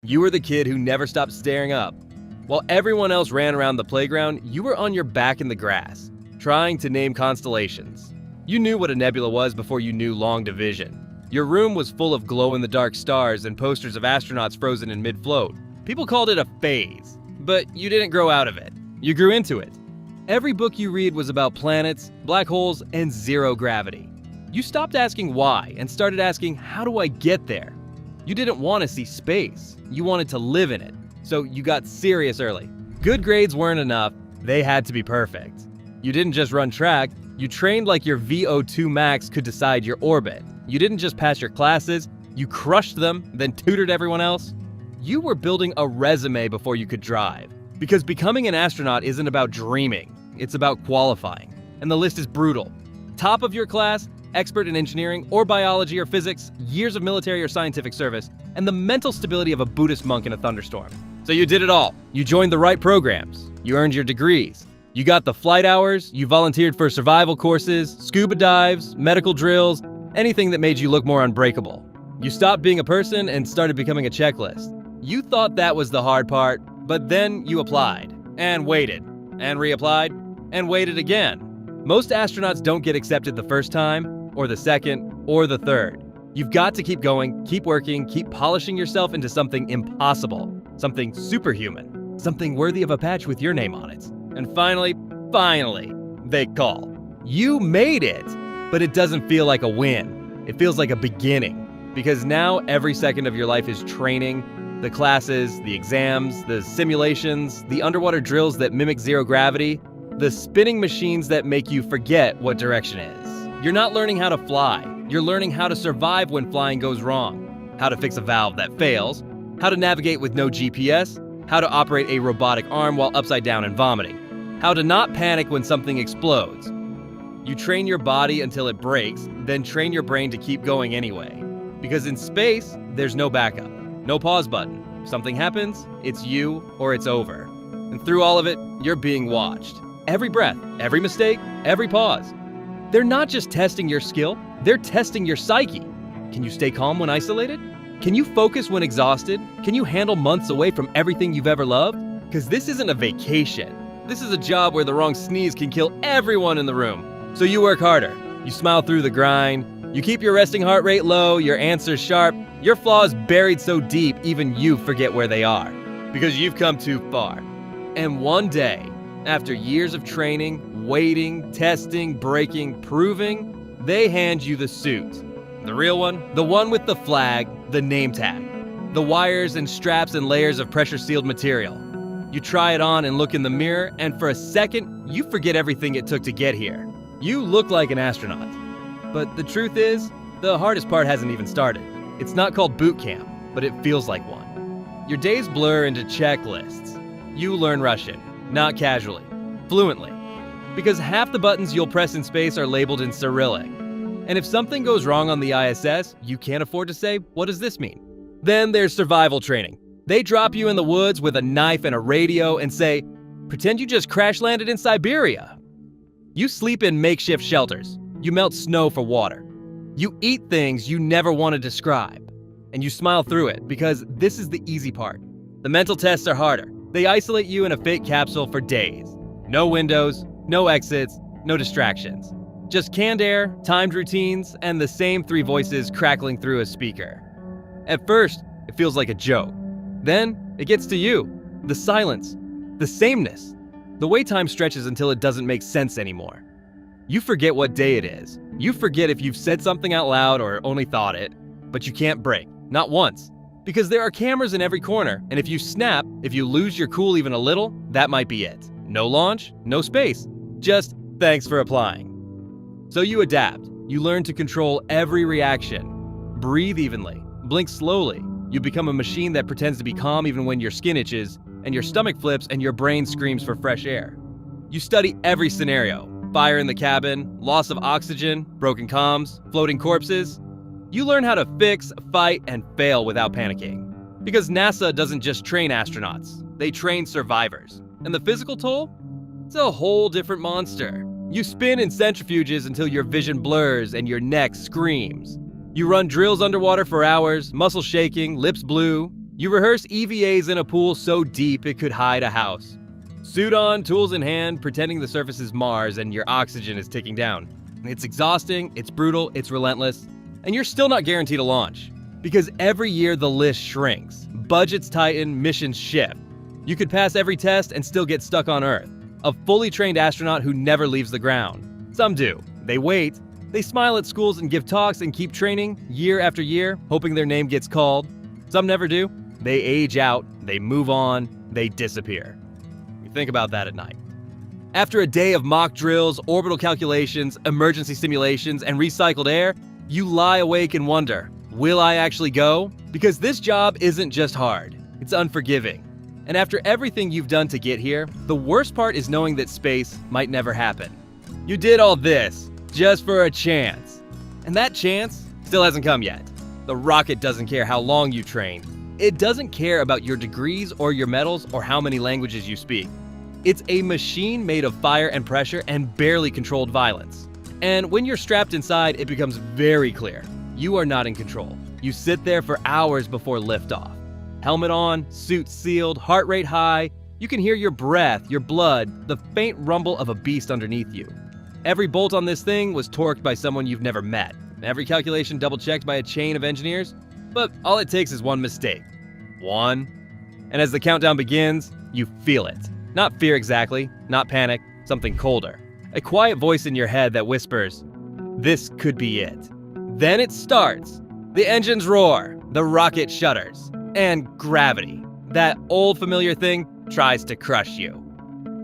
You were the kid who never stopped staring up. While everyone else ran around the playground, you were on your back in the grass, trying to name constellations. You knew what a nebula was before you knew long division. Your room was full of glow-in-the-dark stars and posters of astronauts frozen in mid-float. People called it a phase, but you didn't grow out of it. You grew into it. Every book you read was about planets, black holes, and zero gravity. You stopped asking why and started asking, how do I get there? You didn't want to see space. You wanted to live in it. So you got serious early. Good grades weren't enough. They had to be perfect. You didn't just run track. You trained like your VO2 max could decide your orbit. You didn't just pass your classes. You crushed them, then tutored everyone else. You were building a resume before you could drive. Because becoming an astronaut isn't about dreaming. It's about qualifying. And the list is brutal. Top of your class, expert in engineering or biology or physics, years of military or scientific service, and the mental stability of a Buddhist monk in a thunderstorm. So you did it all. You joined the right programs. You earned your degrees. You got the flight hours. You volunteered for survival courses, scuba dives, medical drills, anything that made you look more unbreakable. You stopped being a person and started becoming a checklist. You thought that was the hard part, but then you applied, and waited, and reapplied, and waited again. Most astronauts don't get accepted the first time, or the second, or the third. You've got to keep going, keep working, keep polishing yourself into something impossible, something superhuman, something worthy of a patch with your name on it. And finally, they call. You made it! But it doesn't feel like a win. It feels like a beginning. Because now every second of your life is training, the classes, the exams, the simulations, the underwater drills that mimic zero gravity, the spinning machines that make you forget what direction is. You're not learning how to fly. You're learning how to survive when flying goes wrong, how to fix a valve that fails, how to navigate with no GPS, how to operate a robotic arm while upside down and vomiting, how to not panic when something explodes. You train your body until it breaks, then train your brain to keep going anyway. Because in space, there's no backup, no pause button. If something happens, it's you or it's over. And through all of it, you're being watched. Every breath, every mistake, every pause. They're not just testing your skill, they're testing your psyche. Can you stay calm when isolated? Can you focus when exhausted? Can you handle months away from everything you've ever loved? Because this isn't a vacation. This is a job where the wrong sneeze can kill everyone in the room. So you work harder. You smile through the grind. You keep your resting heart rate low, your answers sharp, your flaws buried so deep even you forget where they are. Because you've come too far. And one day, after years of training, waiting, testing, breaking, proving, they hand you the suit. The real one, the one with the flag, the name tag, the wires and straps and layers of pressure-sealed material. You try it on and look in the mirror, and for a second, you forget everything it took to get here. You look like an astronaut. But the truth is, the hardest part hasn't even started. It's not called boot camp, but it feels like one. Your days blur into checklists. You learn Russian, not casually, fluently. Because half the buttons you'll press in space are labeled in Cyrillic. And if something goes wrong on the ISS, you can't afford to say, what does this mean? Then there's survival training. They drop you in the woods with a knife and a radio and say, pretend you just crash landed in Siberia. You sleep in makeshift shelters. You melt snow for water. You eat things you never want to describe. And you smile through it because this is the easy part. The mental tests are harder. They isolate you in a fake capsule for days. No windows, no exits, no distractions. Just canned air, timed routines, and the same three voices crackling through a speaker. At first, it feels like a joke. Then, it gets to you. The silence. The sameness. The way time stretches until it doesn't make sense anymore. You forget what day it is. You forget if you've said something out loud or only thought it. But you can't break. Not once. Because there are cameras in every corner, and if you snap, if you lose your cool even a little, that might be it. No launch, no space. Just, thanks for applying. So you adapt. You learn to control every reaction. Breathe evenly. Blink slowly. You become a machine that pretends to be calm even when your skin itches, and your stomach flips and your brain screams for fresh air. You study every scenario. Fire in the cabin, loss of oxygen, broken comms, floating corpses. You learn how to fix, fight, and fail without panicking. Because NASA doesn't just train astronauts. They train survivors. And the physical toll? It's a whole different monster. You spin in centrifuges until your vision blurs and your neck screams. You run drills underwater for hours, muscles shaking, lips blue. You rehearse EVAs in a pool so deep it could hide a house. Suit on, tools in hand, pretending the surface is Mars and your oxygen is ticking down. It's exhausting, it's brutal, it's relentless, and you're still not guaranteed a launch. Because every year the list shrinks, budgets tighten, missions shift. You could pass every test and still get stuck on Earth. A fully trained astronaut who never leaves the ground. Some do. They wait. They smile at schools and give talks and keep training year after year, hoping their name gets called. Some never do. They age out, they move on, they disappear. You think about that at night. After a day of mock drills, orbital calculations, emergency simulations, and recycled air, you lie awake and wonder, will I actually go? Because this job isn't just hard, it's unforgiving. And after everything you've done to get here, the worst part is knowing that space might never happen. You did all this just for a chance. And that chance still hasn't come yet. The rocket doesn't care how long you trained. It doesn't care about your degrees or your medals or how many languages you speak. It's a machine made of fire and pressure and barely controlled violence. And when you're strapped inside, it becomes very clear. You are not in control. You sit there for hours before liftoff. Helmet on, suit sealed, heart rate high. You can hear your breath, your blood, the faint rumble of a beast underneath you. Every bolt on this thing was torqued by someone you've never met. Every calculation double-checked by a chain of engineers. But all it takes is one mistake. One. And as the countdown begins, you feel it. Not fear exactly, not panic, something colder. A quiet voice in your head that whispers, this could be it. Then it starts. The engines roar, the rocket shudders, and gravity, that old familiar thing, tries to crush you.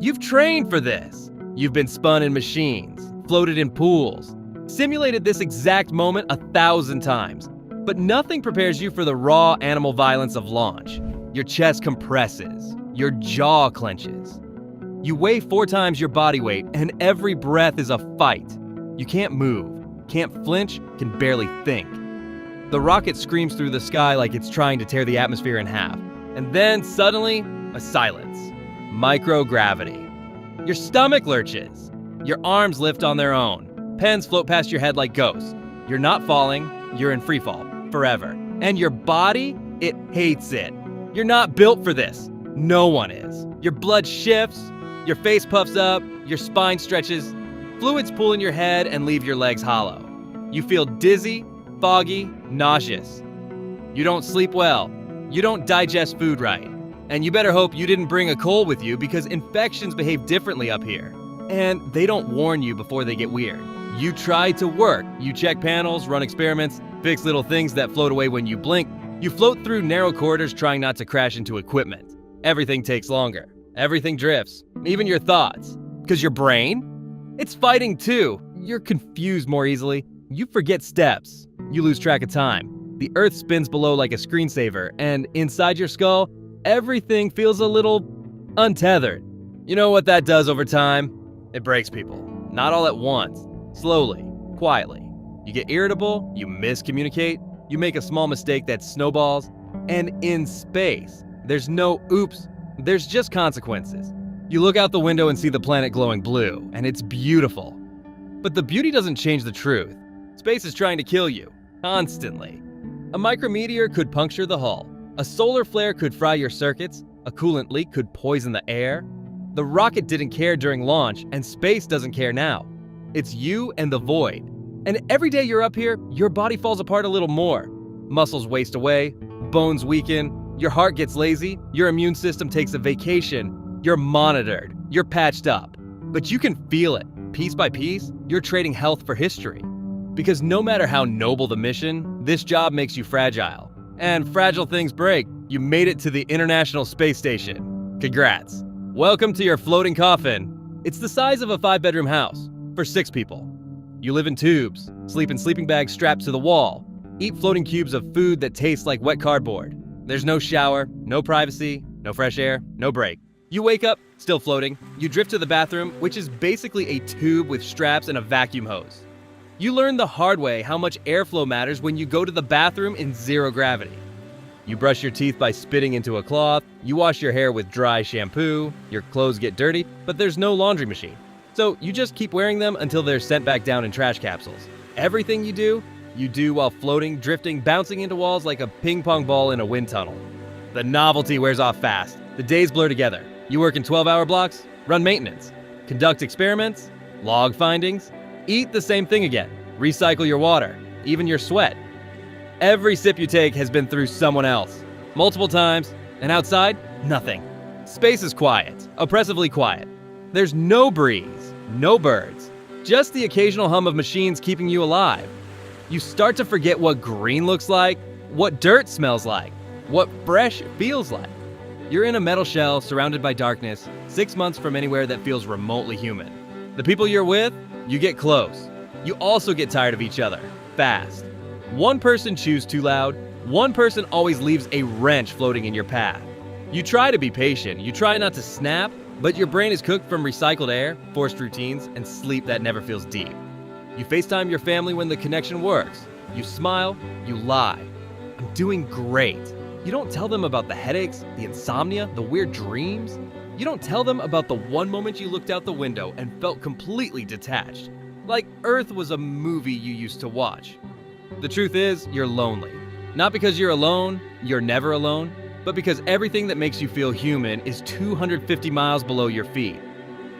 You've trained for this. You've been spun in machines, floated in pools, simulated this exact moment 1,000 times. But nothing prepares you for the raw animal violence of launch. Your chest compresses, your jaw clenches. You weigh 4 times your body weight, and every breath is a fight. You can't move, can't flinch, can barely think. The rocket screams through the sky like it's trying to tear the atmosphere in half. And then suddenly, a silence. Microgravity. Your stomach lurches. Your arms lift on their own. Pens float past your head like ghosts. You're not falling, you're in free fall. Forever. And your body, it hates it. You're not built for this. No one is. Your blood shifts, your face puffs up, your spine stretches, fluids pull in your head and leave your legs hollow. You feel dizzy, foggy, nauseous. You don't sleep well. You don't digest food right. And you better hope you didn't bring a cold with you because infections behave differently up here. And they don't warn you before they get weird. You try to work. You check panels, run experiments, fix little things that float away when you blink. You float through narrow corridors trying not to crash into equipment. Everything takes longer. Everything drifts. Even your thoughts. Because your brain? It's fighting too. You're confused more easily. You forget steps. You lose track of time. The Earth spins below like a screensaver, and inside your skull, everything feels a little untethered. You know what that does over time? It breaks people. Not all at once. Slowly. Quietly. You get irritable, you miscommunicate, you make a small mistake that snowballs, and in space, there's no oops, there's just consequences. You look out the window and see the planet glowing blue, and it's beautiful. But the beauty doesn't change the truth. Space is trying to kill you, constantly. A micrometeor could puncture the hull. A solar flare could fry your circuits. A coolant leak could poison the air. The rocket didn't care during launch, and space doesn't care now. It's you and the void. And every day you're up here, your body falls apart a little more. Muscles waste away, bones weaken, your heart gets lazy, your immune system takes a vacation, you're monitored, you're patched up. But you can feel it. Piece by piece, you're trading health for history. Because no matter how noble the mission, this job makes you fragile. And fragile things break. You made it to the International Space Station. Congrats. Welcome to your floating coffin. It's the size of a 5-bedroom house for 6 people. You live in tubes, sleep in sleeping bags strapped to the wall, eat floating cubes of food that tastes like wet cardboard. There's no shower, no privacy, no fresh air, no break. You wake up, still floating. You drift to the bathroom, which is basically a tube with straps and a vacuum hose. You learn the hard way how much airflow matters when you go to the bathroom in 0 gravity. You brush your teeth by spitting into a cloth, you wash your hair with dry shampoo, your clothes get dirty, but there's no laundry machine. So you just keep wearing them until they're sent back down in trash capsules. Everything you do while floating, drifting, bouncing into walls like a ping pong ball in a wind tunnel. The novelty wears off fast. The days blur together. You work in 12-hour blocks, run maintenance, conduct experiments, log findings, eat the same thing again, recycle your water, even your sweat. Every sip you take has been through someone else, multiple times, and outside, nothing. Space is quiet, oppressively quiet. There's no breeze, no birds, just the occasional hum of machines keeping you alive. You start to forget what green looks like, what dirt smells like, what fresh feels like. You're in a metal shell surrounded by darkness, 6 months from anywhere that feels remotely human. The people you're with, you get close. You also get tired of each other, fast. One person chews too loud, one person always leaves a wrench floating in your path. You try to be patient, you try not to snap, but your brain is cooked from recycled air, forced routines, and sleep that never feels deep. You FaceTime your family when the connection works. You smile, you lie. I'm doing great. You don't tell them about the headaches, the insomnia, the weird dreams. You don't tell them about the one moment you looked out the window and felt completely detached. Like Earth was a movie you used to watch. The truth is, you're lonely. Not because you're alone, you're never alone, but because everything that makes you feel human is 250 miles below your feet.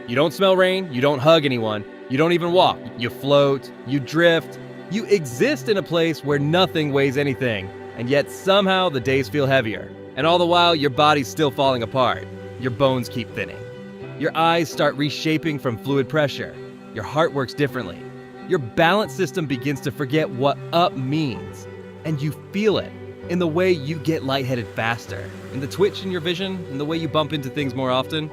You don't smell rain, you don't hug anyone, you don't even walk. You float, you drift, you exist in a place where nothing weighs anything, and yet somehow the days feel heavier. And all the while, your body's still falling apart. Your bones keep thinning. Your eyes start reshaping from fluid pressure. Your heart works differently. Your balance system begins to forget what up means. And you feel it in the way you get lightheaded faster, in the twitch in your vision, in the way you bump into things more often.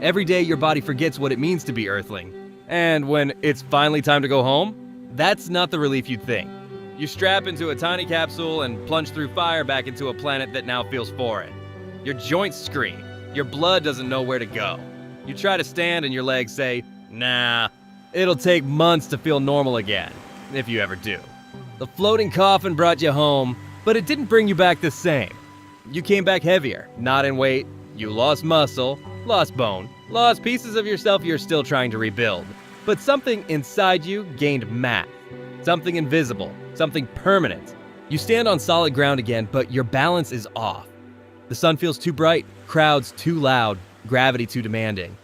Every day your body forgets what it means to be Earthling. And when it's finally time to go home, that's not the relief you'd think. You strap into a tiny capsule and plunge through fire back into a planet that now feels foreign. Your joints scream. Your blood doesn't know where to go. You try to stand and your legs say, nah, it'll take months to feel normal again, if you ever do. The floating coffin brought you home, but it didn't bring you back the same. You came back heavier, not in weight. You lost muscle, lost bone, lost pieces of yourself you're still trying to rebuild. But something inside you gained mass. Something invisible, something permanent. You stand on solid ground again, but your balance is off. The sun feels too bright, crowds too loud, gravity too demanding.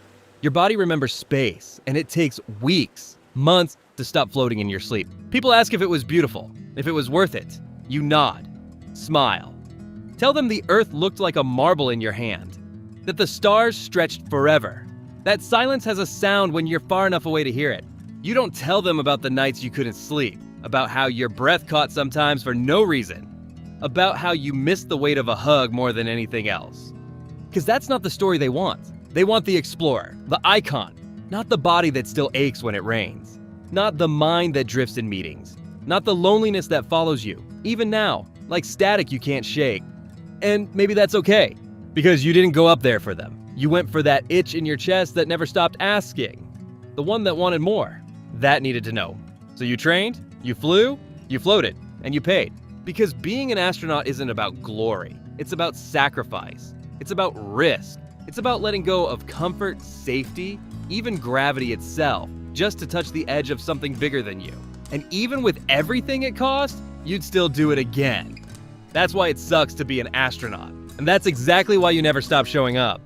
Your body remembers space, and it takes weeks, months to stop floating in your sleep. People ask if it was beautiful, if it was worth it. You nod, smile. Tell them the earth looked like a marble in your hand, that the stars stretched forever, that silence has a sound when you're far enough away to hear it. You don't tell them about the nights you couldn't sleep, about how your breath caught sometimes for no reason, about how you missed the weight of a hug more than anything else. Because that's not the story they want. They want the explorer, the icon, not the body that still aches when it rains, not the mind that drifts in meetings, not the loneliness that follows you, even now, like static you can't shake. And maybe that's okay, because you didn't go up there for them. You went for that itch in your chest that never stopped asking, the one that wanted more. That needed to know. So you trained, you flew, you floated, and you paid. Because being an astronaut isn't about glory. It's about sacrifice. It's about risk. It's about letting go of comfort, safety, even gravity itself, just to touch the edge of something bigger than you. And even with everything it cost, you'd still do it again. That's why it sucks to be an astronaut. And that's exactly why you never stop showing up.